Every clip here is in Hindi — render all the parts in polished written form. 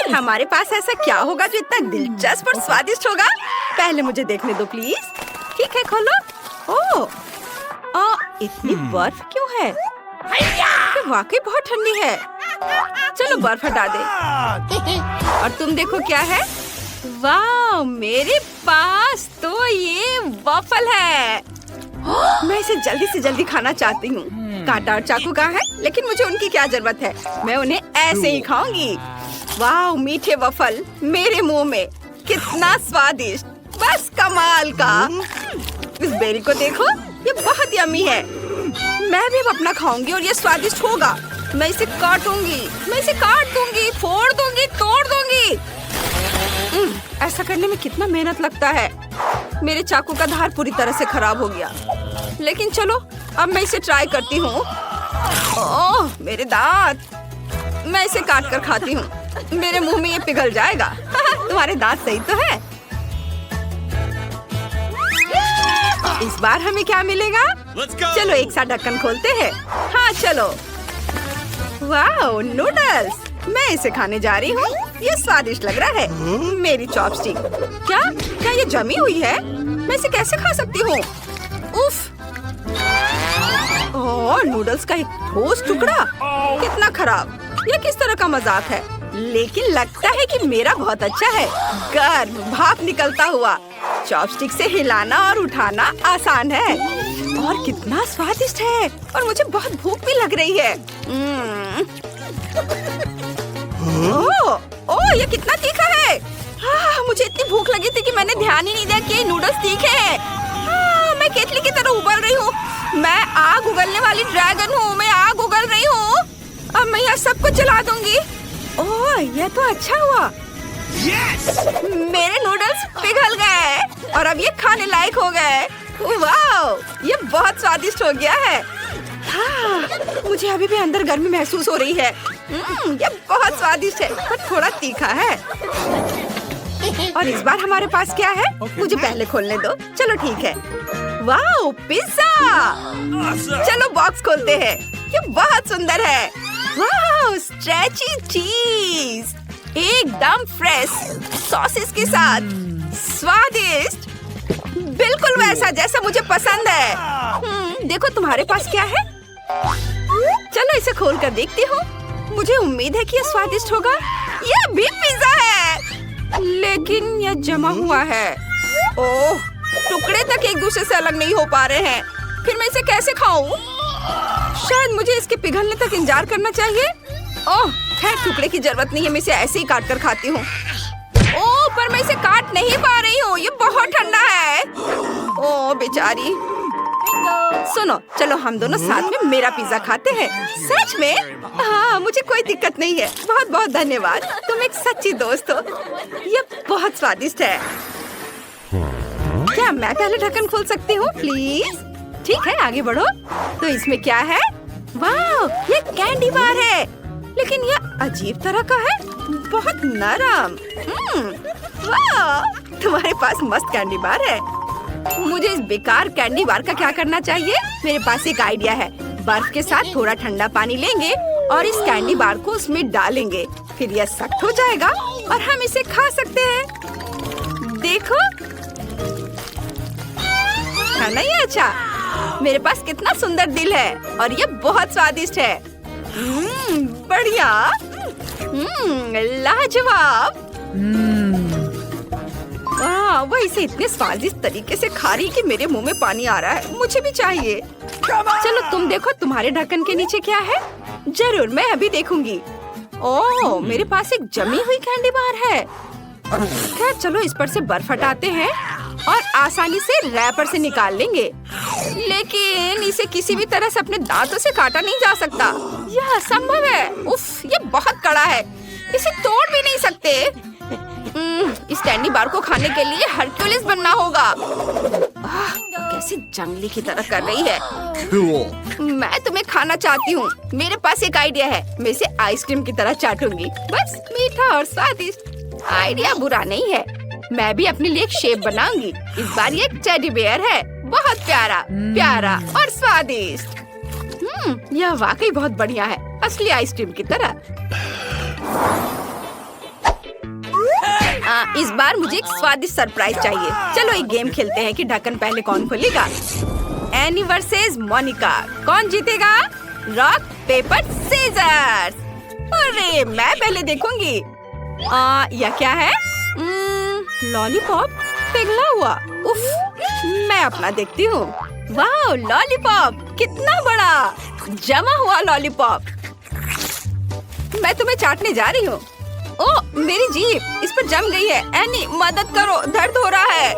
हमारे पास ऐसा क्या होगा जो इतना दिलचस्प और स्वादिष्ट होगा? पहले मुझे देखने दो प्लीज। ठीक है, खोलो। ओह, इतनी बर्फ क्यों है? ये वाकई बहुत ठंडी है। चलो बर्फ हटा दे। और तुम देखो क्या है? वाह, मेरे पास तो ये वॉफल है। मैं इसे जल्दी से जल्दी खाना चाहती हूँ। कांटा और चाकू कहाँ है? लेकिन मुझे उनकी क्या जरूरत है? मैं उन्हें ऐसे ही खाऊंगी। वाह, मीठे वॉफल मेरे मुंह में, कितना स्वादिष्ट, बस कमाल का। इस बेरी को देखो, ये बहुत यम्मी है। मैं भी अब अपना खाऊंगी और ये स्वादिष्ट होगा। मैं इसे काटूंगी, मैं इसे काट दूंगी, फोड़ दूंगी, तोड़ दूंगी। ऐसा करने में कितना मेहनत लगता है। मेरे चाकू का धार पूरी तरह से खराब हो गया। लेकिन चलो, अब मैं इसे ट्राई करती हूँ। ओह, मेरे दांत। मैं इसे काट कर खाती हूँ। मेरे मुंह में ये पिघल जाएगा। तुम्हारे दांत सही तो है। इस बार हमें क्या मिलेगा? चलो एक साथ ढक्कन खोलते हैं। हाँ चलो। वाह, नूडल्स। मैं इसे खाने जा रही हूँ। ये स्वादिष्ट लग रहा है। मेरी चॉपस्टिक। क्या ये जमी हुई है? मैं इसे कैसे खा सकती हूँ? उफ। ओह, नूडल्स का एक ठोस टुकड़ा। कितना खराब। ये किस तरह का मजाक है? लेकिन लगता है कि मेरा बहुत अच्छा है। गर्म भाप निकलता हुआ। चॉपस्टिक से हिलाना और उठाना आसान है। और कितना स्वादिष्ट है। और मुझे बहुत भूख भी लग रही है। ओह, ये कितना तीखा है। मुझे इतनी भूख लगी थी कि मैंने ध्यान ही नहीं दिया कि ये नूडल्स तीखे हैं। मैं केतली की तरह उबल रही हूँ। मैं आग उगलने वाली ड्रैगन हूँ। मैं आग उगल रही हूँ। अब मैं यह सब कुछ जला दूंगी। ओह, ये तो अच्छा हुआ। मेरे नूडल्स पिघल गए और अब ये खाने लायक हो गए। वाह, ये बहुत स्वादिष्ट हो गया है। मुझे अभी भी अंदर गर्मी महसूस हो रही है। ये बहुत स्वादिष्ट है, पर थोड़ा तीखा है। और इस बार हमारे पास क्या है? मुझे पहले खोलने दो। चलो ठीक है। वाह, पिज़्ज़ा। चलो बॉक्स खोलते हैं। ये बहुत सुंदर है। वाह, स्ट्रेची चीज, एकदम फ्रेश, सॉसेस के साथ, स्वादिष्ट, बिल्कुल वैसा जैसा मुझे पसंद है। देखो तुम्हारे पास क्या है? चलो इसे खोल कर देखती हूँ। मुझे उम्मीद है कि यह स्वादिष्ट होगा। यह भी पिज़्ज़ा है, लेकिन यह जमा हुआ है। ओह, टुकड़े तक एक दूसरे से अलग नहीं हो पा रहे हैं। फिर मैं इसे कैसे खाऊं? शायद मुझे इसके पिघलने तक इंतजार करना चाहिए। ओह, खैर टुकड़े की जरूरत नहीं है। मैं इसे ऐसे ही काट कर खाती हूँ। ओह, पर मैं इसे काट नहीं पा रही हूँ। ये बहुत ठंडा है। ओह बेचारी। सुनो, चलो हम दोनों साथ में मेरा पिज्जा खाते हैं। सच में? हाँ, मुझे कोई दिक्कत नहीं है। बहुत बहुत धन्यवाद। तुम एक सच्ची दोस्त हो। ये बहुत स्वादिष्ट है। क्या मैं पहले ढक्कन खोल सकती हूँ प्लीज? ठीक है, आगे बढ़ो। तो इसमें क्या है? वाह, ये कैंडी बार है, लेकिन ये अजीब तरह का है, बहुत नरम। वाह, तुम्हारे पास मस्त कैंडी बार है। मुझे इस बेकार कैंडी बार का क्या करना चाहिए? मेरे पास एक आइडिया है। बर्फ के साथ थोड़ा ठंडा पानी लेंगे और इस कैंडी बार को उसमें डालेंगे। फिर यह सख्त हो जाएगा और हम इसे खा सकते हैं। देखो, है ना ये अच्छा? मेरे पास कितना सुंदर दिल है और ये बहुत स्वादिष्ट है। बढ़िया। लाजवाब। वह इसे इतने स्वादिष्ट तरीके से खा रही कि मेरे मुंह में पानी आ रहा है। मुझे भी चाहिए। चलो तुम देखो तुम्हारे ढक्कन के नीचे क्या है। जरूर, मैं अभी देखूंगी। ओह, मेरे पास एक जमी हुई कैंडी बार है। खैर चलो इस पर से बर्फ हटाते हैं और आसानी से रैपर से निकाल लेंगे। लेकिन इसे किसी भी तरह से अपने दांतों से काटा नहीं जा सकता। यह असंभव है। उफ, ये बहुत कड़ा है। इसे तोड़ भी नहीं सकते। इस कैंडी बार को खाने के लिए हरक्यूलिस बनना होगा। कैसे जंगली की तरह कर रही है। मैं तुम्हें खाना चाहती हूँ। मेरे पास एक आइडिया है। मैं इसे आइसक्रीम की तरह चाटूंगी। बस मीठा और स्वादिष्ट। आइडिया बुरा नहीं है। मैं भी अपने लिए एक शेप बनाऊंगी। इस बार ये टेडी बेयर है। बहुत प्यारा, प्यारा और स्वादिष्ट। यह वाकई बहुत बढ़िया है, असली आइसक्रीम की तरह। इस बार मुझे एक स्वादिष्ट सरप्राइज चाहिए। चलो एक गेम खेलते हैं कि ढक्कन पहले कौन खोलेगा। एनी वर्सेस मोनिका, कौन जीतेगा? Rock paper scissors. अरे मैं पहले देखूंगी। यह क्या है? लॉलीपॉप पिघला हुआ। उफ, मैं अपना देखती हूँ। वाह, लॉलीपॉप कितना बड़ा, जमा हुआ लॉलीपॉप। मैं तुम्हें चाटने जा रही हूँ। ओह, मेरी जीभ इस पर जम गई है। एनी मदद करो, दर्द हो रहा है।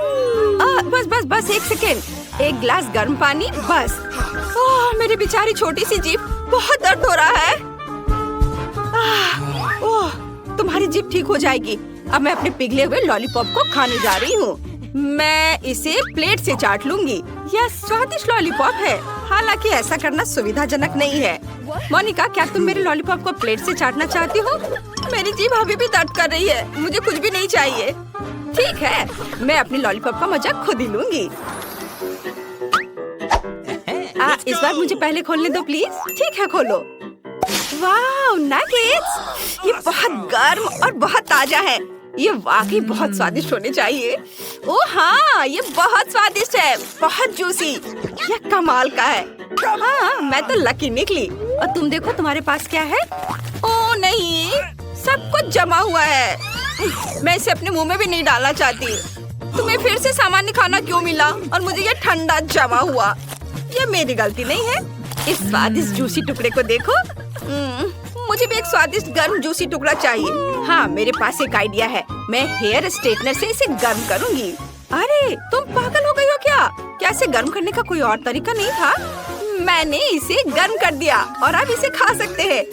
बस बस बस एक सेकेंड, एक गिलास गर्म पानी बस। ओह, मेरी बेचारी छोटी सी जीभ, बहुत दर्द हो रहा है। ओह, तुम्हारी जीभ ठीक हो जाएगी। अब मैं अपने पिघले हुए लॉलीपॉप को खाने जा रही हूँ। मैं इसे प्लेट से चाट लूंगी। यह स्वादिष्ट लॉलीपॉप है, हालांकि ऐसा करना सुविधाजनक नहीं है। मोनिका, क्या तुम मेरे लॉलीपॉप को प्लेट से चाटना चाहती हो? मेरी जीभ अभी भी दर्द कर रही है, मुझे कुछ भी नहीं चाहिए। ठीक है, मैं अपनी लॉलीपॉप का मजा खुद ही लूंगी। इस बार मुझे पहले खोलने दो प्लीज। ठीक है, खोलो। वाह, नगेट्स! ये बहुत गर्म और बहुत ताजा है। ये वाकई बहुत स्वादिष्ट होने चाहिए। ओह हाँ, ये बहुत स्वादिष्ट है, बहुत जूसी। यह कमाल का है। हाँ, मैं तो लकी निकली। और तुम देखो तुम्हारे पास क्या है। ओह नहीं, सब कुछ जमा हुआ है। मैं इसे अपने मुंह में भी नहीं डालना चाहती। तुम्हें फिर से सामान्य खाना क्यों मिला और मुझे ये ठंडा जमा हुआ? ये मेरी गलती नहीं है। इस स्वादिष्ट जूसी टुकड़े को देखो। मुझे भी एक स्वादिष्ट गर्म जूसी टुकड़ा चाहिए। हाँ, मेरे पास एक आइडिया है। मैं हेयर स्ट्रेटनर से इसे गर्म करूंगी। अरे तुम पागल हो गई हो क्या? क्या इसे गर्म करने का कोई और तरीका नहीं था? मैंने इसे गर्म कर दिया और अब इसे खा सकते हैं।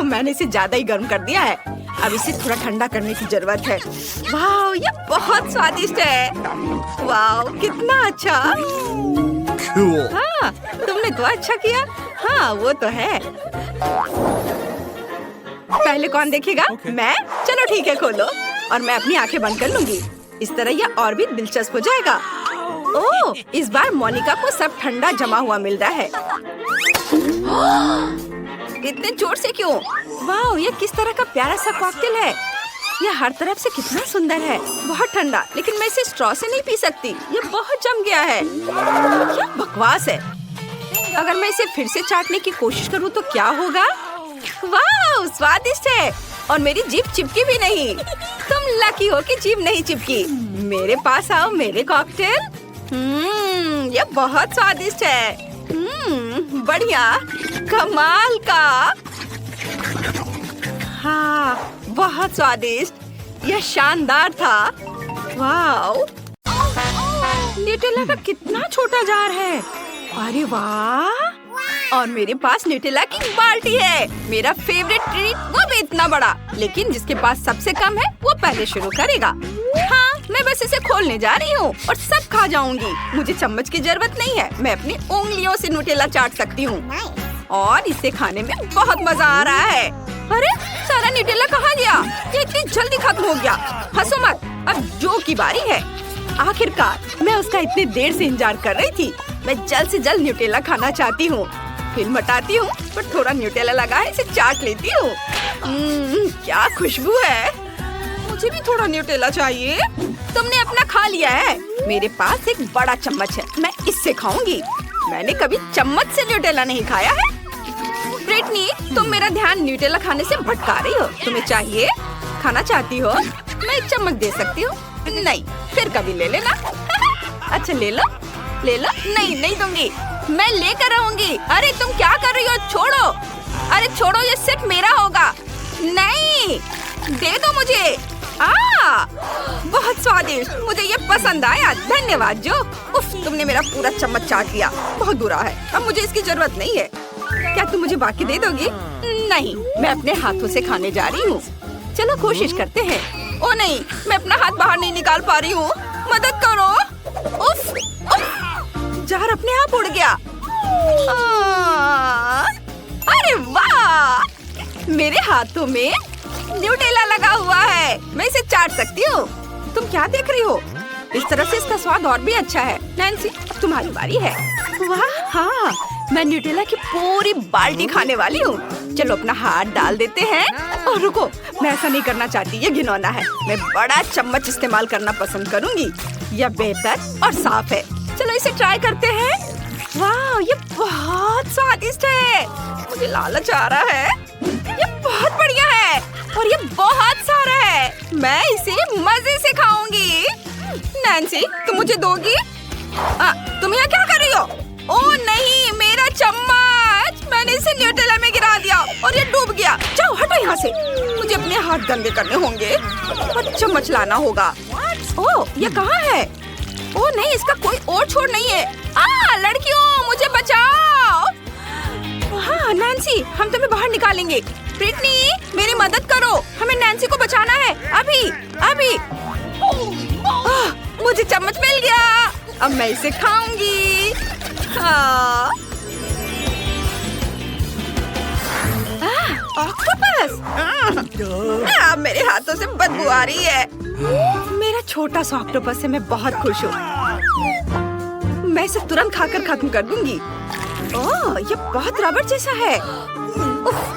मैंने इसे ज्यादा ही गर्म कर दिया है। अब इसे थोड़ा ठंडा करने की जरूरत है। वाह, ये बहुत स्वादिष्ट है। वाह, कितना अच्छा। हाँ, तुमने तो अच्छा किया। हाँ, वो तो है। पहले कौन देखेगा? मैं? चलो ठीक है, खोलो और मैं अपनी आंखें बंद कर लूंगी। इस तरह यह और भी दिलचस्प हो जाएगा। ओह, इस बार मोनिका को सब ठंडा जमा हुआ मिल रहा है। इतने जोर से क्यों? वाह, ये किस तरह का प्यारा सा कॉकटेल है। यह हर तरफ से कितना सुंदर है। बहुत ठंडा, लेकिन मैं इसे स्ट्रॉ से नहीं पी सकती। ये बहुत जम गया है। क्या बकवास है। अगर मैं इसे फिर से चाटने की कोशिश करूँ तो क्या होगा? वाह, स्वादिष्ट है और मेरी जीभ चिपकी भी नहीं। तुम लकी हो कि जीभ नहीं चिपकी। मेरे पास आओ मेरे कॉकटेल। ये बहुत स्वादिष्ट है। बढ़िया, कमाल का। हाँ, बहुत स्वादिष्ट। यह शानदार था। वाह, न्यूटेला का कितना छोटा जार है। अरे वाह, और मेरे पास न्यूटेला की बाल्टी है। मेरा फेवरेट ट्रीट, वो भी इतना बड़ा। लेकिन जिसके पास सबसे कम है वो पहले शुरू करेगा। हाँ, मैं बस इसे खोलने जा रही हूँ और सब खा जाऊंगी। मुझे चम्मच की जरूरत नहीं है। मैं अपनी उंगलियों से न्यूटेला चाट सकती हूँ और इसे खाने में बहुत मजा आ रहा है। अरे सारा न्यूटेला कहाँ गया? ये इतनी जल्दी खत्म हो गया। हंसो मत, अब जो की बारी है। आखिरकार मैं उसका इतनी देर से इंतजार कर रही थी। मैं जल्द से जल्द न्यूटेला खाना चाहती हूँ। फिल्म हटाती हूँ, पर थोड़ा न्यूटेला लगा है, इसे चाट लेती हूँ। क्या खुशबू है। मुझे भी थोड़ा न्यूटेला चाहिए। तुमने अपना खा लिया है। मेरे पास एक बड़ा चम्मच है, मैं इससे खाऊंगी। मैंने कभी चम्मच से न्यूटेला नहीं खाया है। ब्रिटनी, तुम मेरा ध्यान न्यूटेला खाने से भटका रही हो। तुम्हें चाहिए? खाना चाहती हो? मैं एक चम्मच दे सकती हूँ। नहीं, फिर कभी ले लेना। अच्छा, ले लो, ले लो। नहीं, नहीं दूंगी, मैं लेकर रहूंगी। अरे तुम क्या कर रही हो? छोड़ो। अरे छोड़ो, ये सिर्फ मेरा होगा। नहीं, दे दो मुझे। बहुत स्वादिष्ट, मुझे ये पसंद आया। धन्यवाद जो। उफ, तुमने मेरा पूरा चम्मच चाट लिया। बहुत बुरा है, अब मुझे इसकी जरूरत नहीं है। क्या तुम मुझे बाकी दे दोगी? नहीं, मैं अपने हाथों से खाने जा रही हूँ। चलो कोशिश करते हैं। ओ नहीं, मैं अपना हाथ बाहर नहीं निकाल पा रही हूँ। मदद करो। उफ, उफ, जार अपने आप उड़ गया। अरे वाह, मेरे हाथों में न्यूटेला लगा हुआ है। मैं इसे चाट सकती हूँ। तुम क्या देख रही हो? इस तरह से इसका स्वाद और भी अच्छा है। नैन्सी, अब तुम्हारी बारी है। वाह, हाँ, मैं न्यूटेला की पूरी बाल्टी खाने वाली हूँ। चलो अपना हाथ डाल देते हैं। और रुको, मैं ऐसा नहीं करना चाहती, ये घिनौना है। मैं बड़ा चम्मच इस्तेमाल करना पसंद करूँगी। यह बेहतर और साफ है। चलो इसे ट्राई करते हैं। वाह, ये बहुत स्वादिष्ट है। मुझे लालच आ रहा है। ये बहुत बढ़िया है और ये बहुत सारा है। मैं इसे मजे से खाऊंगी। नैन्सी, तुम मुझे दोगी? तुम यहाँ क्या कर रही हो? ओह नहीं, मेरा चम्मच! मैंने इसे न्यूटेला में गिरा दिया और ये डूब गया। जाओ, हटो यहाँ से। मुझे अपने हाथ गंदे करने होंगे और चम्मच लाना होगा। ओह, ये कहाँ है? ओह नहीं, इसका कोई और छोर नहीं है। लड़कियों, मुझे बचाओ। हाँ नैन्सी, हम तुम्हें बाहर निकालेंगे। ब्रिटनी, मेरी मदद करो, हमें नैन्सी को बचाना है। अभी अभी। मुझे चम्मच मिल गया, अब मैं इसे खाऊंगी। ऑक्टोपस! मेरे हाथों से बदबू आ रही है। मेरा छोटा सा ऑक्टोपस है, मैं बहुत खुश हूँ। मैं इसे तुरंत खाकर खत्म कर दूंगी। ओह, ये बहुत रबड़ जैसा है।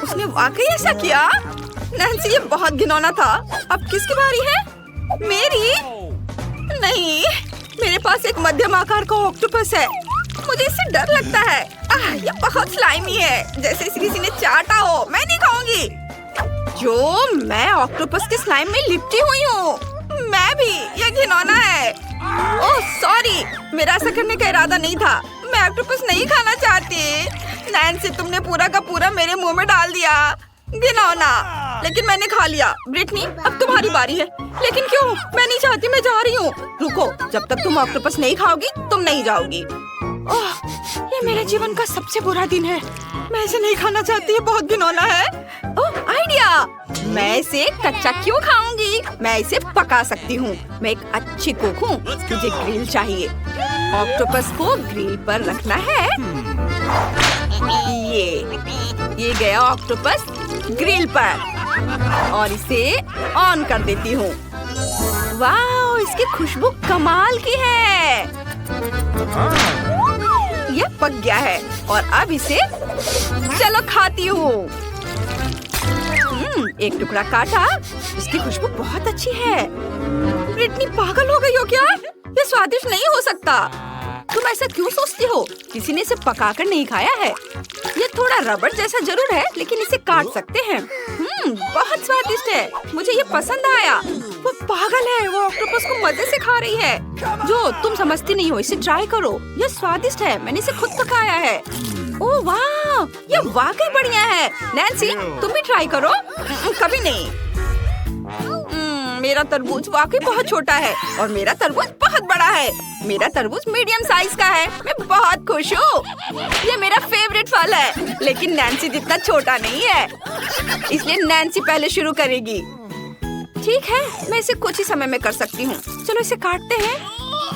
उसने वाकई ऐसा किया। नैन्सी, ये बहुत घिनौना था। अब किसकी बारी है? मेरी? नहीं, मेरे पास एक मध्यम आकार का ऑक्टोपस है। मुझे इससे डर लगता है। ये बहुत स्लाइमी है, जैसे किसी ने चाटा हो। मैं नहीं खाऊंगी। जो मैं ऑक्टोपस के स्लाइम में लिपटी हुई हूँ। मैं भी। ये घिनौना है। ओह सॉरी, मेरा ऐसा करने का इरादा नहीं था। मैं ऑक्टोपस नहीं खाना चाहती। नैन्सी, तुमने पूरा का पूरा मेरे मुंह में डाल दिया। घिनौना, लेकिन मैंने खा लिया। ब्रिटनी, अब तुम्हारी बारी है। लेकिन क्यों? मैं नहीं चाहती, मैं जा रही हूँ। रुको, जब तक तुम ऑक्टोपस नहीं खाओगी तुम नहीं जाओगी। ओह, ये मेरे जीवन का सबसे बुरा दिन है। मैं इसे नहीं खाना चाहती, ये बहुत घिनौना है। ओह, आइडिया! मैं इसे कच्चा क्यों खाऊंगी? मैं इसे पका सकती हूँ। मैं एक अच्छी कुक हूँ। मुझे ग्रिल चाहिए। ऑक्टोपस को ग्रिल पर रखना है। ये गया ऑक्टोपस ग्रिल पर और इसे ऑन कर देती हूँ। वाह, इसकी खुशबू कमाल की है। यह पक गया है और अब इसे चलो खाती हूँ। एक टुकड़ा काटा। इसकी खुशबू बहुत अच्छी है। ब्रिटनी, पागल हो गई हो क्या? ये स्वादिष्ट नहीं हो सकता। तुम ऐसा क्यों सोचती हो? किसी ने इसे पकाकर नहीं खाया है। ये थोड़ा रबड़ जैसा जरूर है, लेकिन इसे काट सकते हैं। बहुत स्वादिष्ट है। मुझे ये पसंद आया। वो पागल है, वो ऑक्टोपस को मजे से खा रही है। जो तुम समझती नहीं हो, इसे ट्राई करो। ये स्वादिष्ट है, मैंने इसे खुद पकाया है। ओह वाह, ये वाकई बढ़िया है। नैन्सी, तुम भी ट्राई करो। कभी नहीं। मेरा तरबूज वाकई बहुत छोटा है और मेरा तरबूज बहुत बड़ा है। मेरा तरबूज मीडियम साइज का है। मैं बहुत खुश हूँ। ये मेरा फेवरेट फल है, लेकिन नैन्सी जितना छोटा नहीं है, इसलिए नैन्सी पहले शुरू करेगी। ठीक है, मैं इसे कुछ ही समय में कर सकती हूँ। चलो इसे काटते हैं।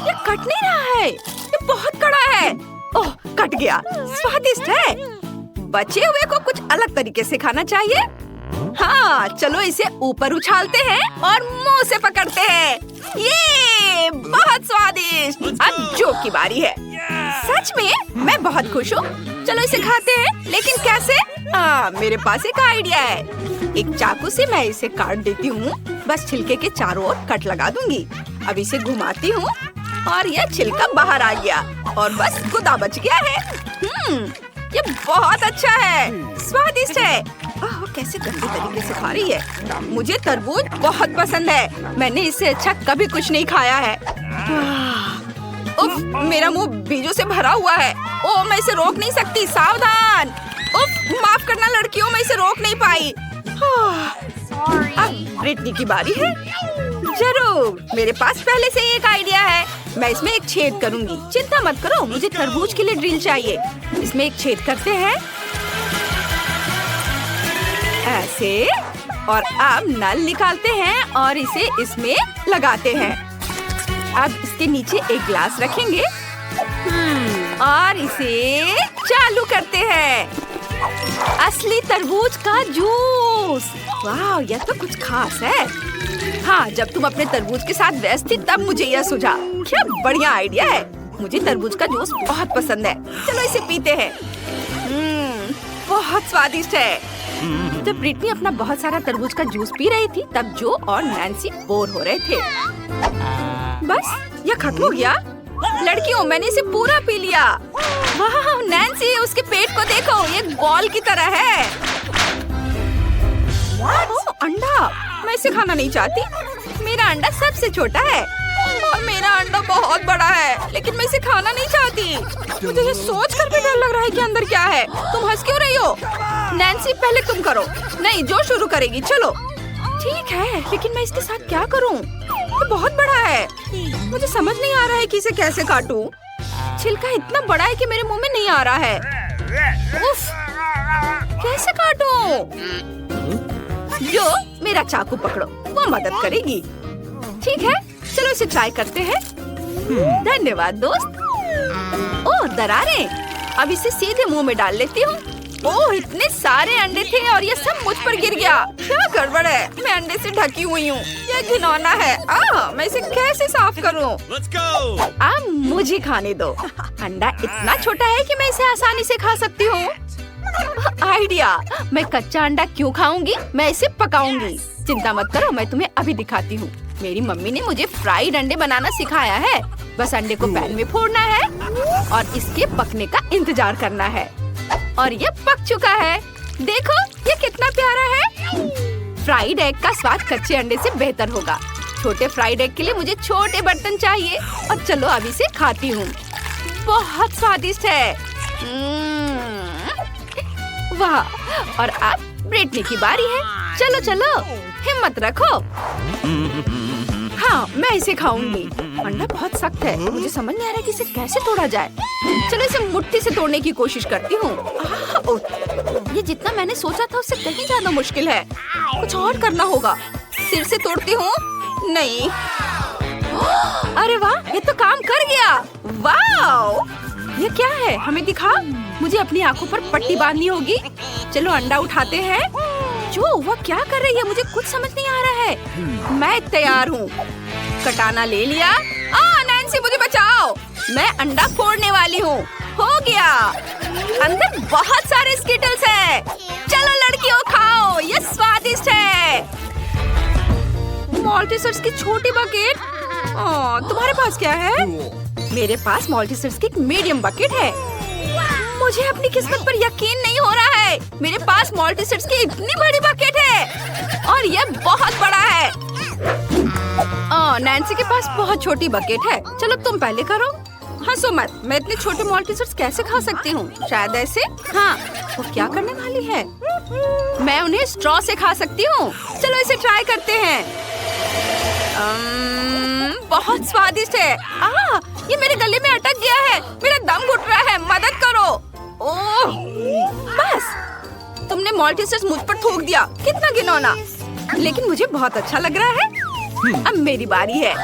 ये कट नहीं रहा है, ये बहुत कड़ा है। ओह, कट गया। स्वादिष्ट है। बचे हुए को कुछ अलग तरीके से खाना चाहिए। हाँ, चलो इसे ऊपर उछालते हैं और मुंह से पकड़ते हैं। ये बहुत स्वादिष्ट। अब जो की बारी है। सच में मैं बहुत खुश हूँ। चलो इसे खाते हैं, लेकिन कैसे? मेरे पास एक आइडिया है। एक चाकू से मैं इसे काट देती हूँ। बस छिलके के चारों ओर कट लगा दूंगी। अब इसे घुमाती हूँ और यह छिलका बाहर आ गया और बस गुदा बच गया है। ये बहुत अच्छा है, स्वादिष्ट है। कैसे गंदे तरीके से खा रही है। मुझे तरबूज बहुत पसंद है। मैंने इससे अच्छा कभी कुछ नहीं खाया है। उफ, मेरा मुंह बीजों से भरा हुआ है। ओह, मैं इसे रोक नहीं सकती। सावधान। उफ, माफ करना लड़कियों, मैं इसे रोक नहीं पाई। अब ब्रिटनी की बारी है। जरूर, मेरे पास पहले से एक आइडिया है। मैं इसमें एक छेद करूंगी। चिंता मत करो, मुझे तरबूज के लिए ड्रिल चाहिए। इसमें एक छेद करते हैं ऐसे, और अब नल निकालते हैं और इसे इसमें लगाते हैं। अब इसके नीचे एक ग्लास रखेंगे और इसे चालू करते हैं। असली तरबूज का जूस। वाह, यह तो कुछ खास है। हाँ, जब तुम अपने तरबूज के साथ व्यस्त थी तब मुझे यह सूझा। क्या बढ़िया आइडिया है। मुझे तरबूज का जूस बहुत पसंद है। चलो इसे पीते हैं। बहुत स्वादिष्ट है। जब ब्रिटनी अपना बहुत सारा तरबूज का जूस पी रही थी तब जो और नैन्सी बोर हो रहे थे। बस यह खत्म हो गया। लड़कियों, मैंने इसे पूरा पी लिया। वाह नैन्सी, उसके पेट को देखो, ये बॉल की तरह है। ओह, अंडा। मैं इसे खाना नहीं चाहती। मेरा अंडा सबसे छोटा है और मेरा अंडा बहुत बड़ा है, लेकिन मैं इसे खाना नहीं चाहती। मुझे ये सोच कर भी डर लग रहा है कि अंदर क्या है। तुम हंस क्यों रही हो? नैन्सी, पहले तुम करो। नहीं, जो शुरू करेगी। चलो ठीक है, लेकिन मैं इसके साथ क्या करूं? ये बहुत बड़ा है। मुझे समझ नहीं आ रहा है कि इसे कैसे काटूं। छिलका इतना बड़ा है कि मेरे मुंह में नहीं आ रहा है। उफ, कैसे काटूं? जो मेरा चाकू पकड़ो, वो मदद करेगी। ठीक है, चलो इसे ट्राई करते हैं। धन्यवाद दोस्त। ओह, दरारें। अब इसे सीधे मुंह में डाल लेती हूँ। ओह, इतने सारे अंडे थे और ये सब मुझ पर गिर गया। क्या गड़बड़ है? मैं अंडे से ढकी हुई हूँ। यह घिनौना है। मैं इसे कैसे साफ करूँ? अब मुझे खाने दो। अंडा इतना छोटा है कि मैं इसे आसानी से खा सकती हूँ। आइडिया। मैं कच्चा अंडा क्यों खाऊंगी? मैं इसे पकाऊंगी। चिंता मत करो, मैं तुम्हें अभी दिखाती हूँ। मेरी मम्मी ने मुझे फ्राइड अंडे बनाना सिखाया है। बस अंडे को पैन में फोड़ना है और इसके पकने का इंतजार करना है। और ये पक चुका है। देखो ये कितना प्यारा है। फ्राइड एग का स्वाद कच्चे अंडे से बेहतर होगा। छोटे फ्राइड एग के लिए मुझे छोटे बर्तन चाहिए। और चलो अब इसे खाती हूँ। बहुत स्वादिष्ट है। वाह, और अब ब्रिटनी की बारी है। चलो चलो, हिम्मत रखो। हाँ, मैं इसे खाऊंगी। अंडा बहुत सख्त है। मुझे समझ नहीं आ रहा कि इसे कैसे तोड़ा जाए। चलो इसे मुट्ठी से तोड़ने की कोशिश करती हूँ। ये जितना मैंने सोचा था उससे कहीं ज्यादा मुश्किल है। कुछ और करना होगा। सिर से तोड़ती हूँ। नहीं। अरे वाह, ये तो काम कर गया। वाह, ये क्या है? हमें दिखा। मुझे अपनी आंखों पर पट्टी बांधनी होगी। चलो अंडा उठाते हैं। जो वह क्या कर रही है? मुझे कुछ समझ नहीं आ रहा है। मैं तैयार हूँ। कटाना ले लिया। नैन्सी, मुझे बचाओ। मैं अंडा फोड़ने वाली हूँ। हो गया। अंदर बहुत सारे स्किटल्स हैं। चलो लड़कियों, खाओ, ये स्वादिष्ट है। मॉल्टीसर्स की छोटी बकेट। तुम्हारे पास क्या है? मेरे पास मॉल्टीसर्स की एक मीडियम बकेट है। मुझे अपनी किस्मत पर यकीन नहीं हो रहा है। मेरे पास मॉल्टीसर्स की इतनी बड़ी बकेट है और ये बहुत बड़ा है। नैन्सी के पास बहुत छोटी बकेट है। चलो तुम पहले करो। हंसो मत। मैं इतने छोटे मॉल्टीसर्स कैसे खा सकती हूँ? शायद ऐसे। हाँ, वो क्या करने वाली है? मैं उन्हें स्ट्रॉ से खा सकती हूँ। चलो इसे ट्राई करते हैं। बहुत स्वादिष्ट है। ये मेरे गले में अटक गया है। मेरा दम घुट रहा है। मदद करो। ओह, बस तुमने मॉल्टीसर्स मुझ पर थूक दिया। कितना घिनौना। लेकिन मुझे बहुत अच्छा लग रहा है। अब मेरी बारी है।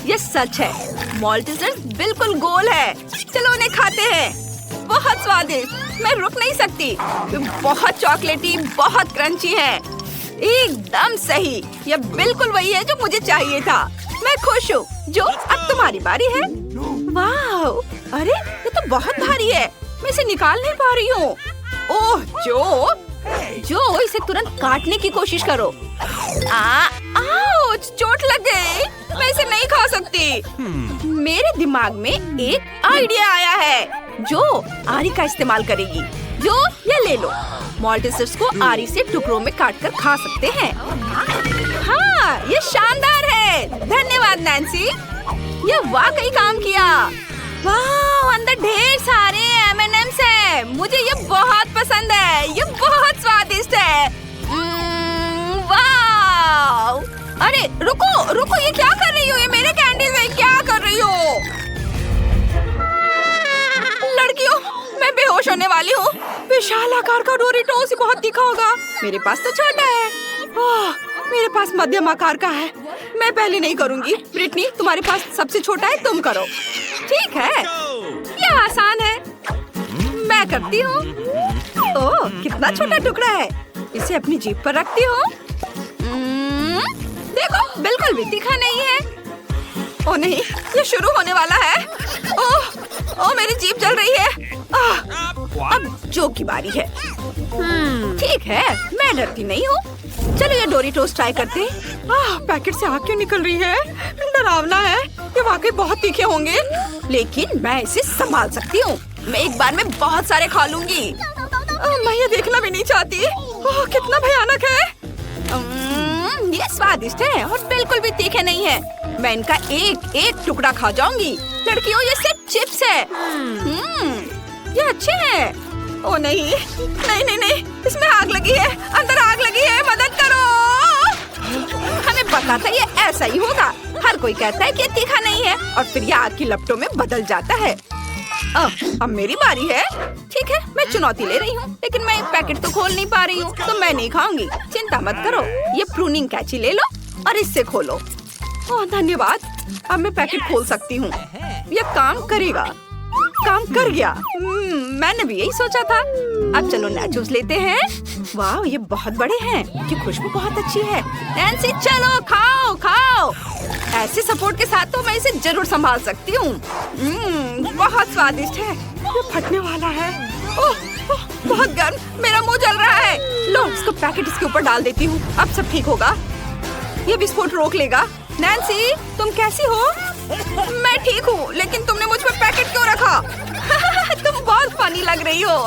ये सच है, मॉल्टीसर्स बिल्कुल गोल है। चलो उन्हें खाते हैं। बहुत स्वादिष्ट। मैं रुक नहीं सकती। बहुत चॉकलेटी, बहुत क्रंची है। एकदम सही। यह बिल्कुल वही है जो मुझे चाहिए था। मैं खुश हूँ। जो, अब तुम्हारी बारी है। वाह, अरे ये तो बहुत भारी है। मैं इसे निकाल नहीं पा रही हूँ। ओह जो, इसे तुरंत काटने की कोशिश करो। आउच, चोट लग गई। मैं इसे नहीं खा सकती। मेरे दिमाग में एक आइडिया आया है। जो आरी का इस्तेमाल करेगी। जो, ये ले लो। मॉल्टीसर्स को आरी से टुकड़ों में काटकर खा सकते हैं। हाँ, ये शानदार है। धन्यवाद नैन्सी, ये वाकई काम किया। वाह, अंदर ढेर सारे M&Ms है। मुझे ये बहुत पसंद है। ये बहुत स्वादिष्ट है। वाह, अरे रुको, ये क्या कर रही हो? ये मेरे कैंडीज है। क्या कर रही हो? लड़कियों, मैं बेहोश होने वाली हूँ। विशाल आकार का डोरिटोस बहुत तीखा होगा। मेरे पास तो छोटा है। मेरे पास मध्यम आकार का है। मैं पहले नहीं करूँगी। ब्रिटनी, तुम्हारे पास सबसे छोटा है, तुम करो। ठीक है, यह आसान है। मैं करती हूँ। ओह, कितना छोटा टुकड़ा है। इसे अपनी जीभ पर रखती हूँ। देखो, बिल्कुल भी तीखा नहीं है। ओह नहीं, ये शुरू होने वाला है। ओह, मेरी जीभ जल रही है। अब जो की बारी है। ठीक है, मैं डरती नहीं हूँ। चलो ये डोरिटोस ट्राई करते हैं। पैकेट से आग क्यों निकल रही है? डरावना है। ये वाकई बहुत तीखे होंगे, लेकिन मैं इसे संभाल सकती हूँ। मैं एक बार में बहुत सारे खा लूंगी। मैं ये देखना भी नहीं चाहती। कितना भयानक है। ये स्वादिष्ट है और बिल्कुल भी तीखे नहीं है। मैं इनका एक एक टुकड़ा खा जाऊंगी। लड़कियों, ये सिर्फ चिप्स है। ये अच्छे हैं। ओ नहीं, नहीं नहीं नहीं, इसमें आग लगी है। अंदर आग लगी है, मदद करो। हमें पता था ये ऐसा ही होगा। हर कोई कहता है कि ये तीखा नहीं है और फिर ये आग की लपटों में बदल जाता है। अब मेरी बारी है। ठीक है, मैं चुनौती ले रही हूँ, लेकिन मैं एक पैकेट तो खोल नहीं पा रही हूँ, तो मैं नहीं खाऊंगी। चिंता मत करो, ये प्रूनिंग कैंची ले लो और इससे खोलो। ओह धन्यवाद, अब मैं पैकेट खोल सकती हूँ। यह काम करेगा। काम कर गया। मैंने भी यही सोचा था। अब चलो नाचोस लेते हैं। वाह, ये बहुत बड़े हैं। इनकी खुशबू बहुत अच्छी है। नैन्सी, चलो खाओ खाओ। ऐसे सपोर्ट के साथ तो मैं इसे जरूर संभाल सकती हूँ। बहुत स्वादिष्ट है। ये फटने वाला है। ओह, बहुत गर्म। मेरा मुंह जल रहा है। लो, इसको पैकेट इसके ऊपर डाल देती हूँ। अब सब ठीक होगा। ये विस्फोट रोक लेगा। नैन्सी, तुम कैसी हो? मैं ठीक हूँ, लेकिन तुमने मुझ पर पैकेट क्यों रखा? तुम बहुत फनी लग रही हो।